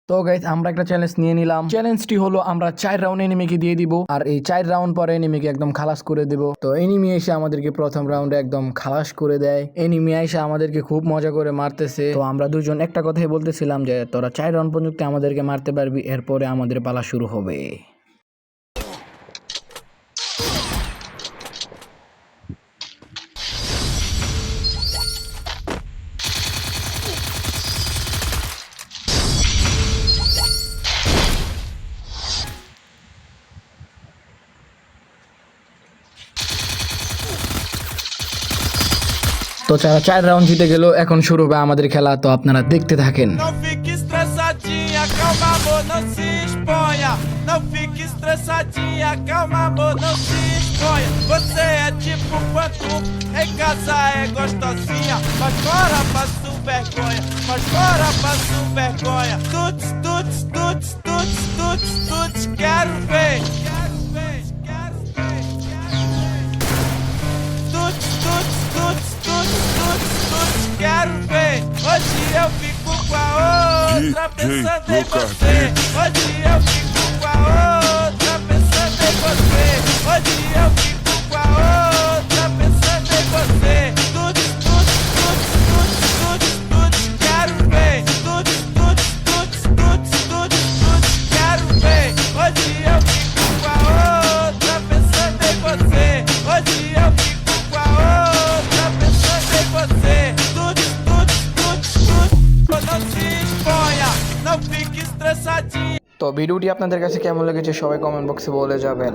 তো গাইস আমরা একটা চ্যালেঞ্জ নিয়ে নিলাম। চ্যালেঞ্জটি হলো আমরা 4 রাউন্ড এনিমিকে দিয়ে দিব, আর এই 4 রাউন্ড পরে এনিমিকে একদম খালাস করে দেব। তো এনিমি এসে আমাদেরকে প্রথম রাউন্ডে একদম খালাস করে দেয়। এনিমি এসে আমাদেরকে খুব মজা করে মারতেছে। তো আমরা দুজন একটা কথাই বলতেছিলাম যে তোরা 4 রাউন্ড পর্যন্ত আমাদেরকে মারতে পারবি, এরপরে আমাদের পালা শুরু হবে। তো 4 রাউন্ড জিতে গেল, এখন শুরু হবে আমাদের খেলা। তো আপনারা দেখতে থাকেন। Não fique estressadinha, calma amor, não se exponha. Não fique estressadinha, calma amor, não se exponha. Você é tipo quanto em casa é gostosinha, mas fora passa vergonha, mas fora passa vergonha. Tuts, tuts, tuts, tuts, tuts, tuts, quero ver. Quero ver, quero ver, quero ver. Tuts, tuts, tuts, tuts, tuts, tuts, quero ver. Hoje eu fico com a outra pensando em você. Hoje eu fico com a outra pensando em você. Hoje eu fico com a outra pensando em você. Tuts, tuts, tuts, tuts, tuts, tuts, quero ver. Tuts, tuts, tuts, tuts, tuts, tuts, quero ver. Hoje eu fico com a outra pensando em você. Hoje eu fico com a outra pensando em você. Tuts, tuts, tuts, tuts, não se exponha, não fique estressadinho. তো ভিডিওটি আপনাদের কাছে কেমন লেগেছে সবাই কমেন্ট বক্সে বলে যাবেন।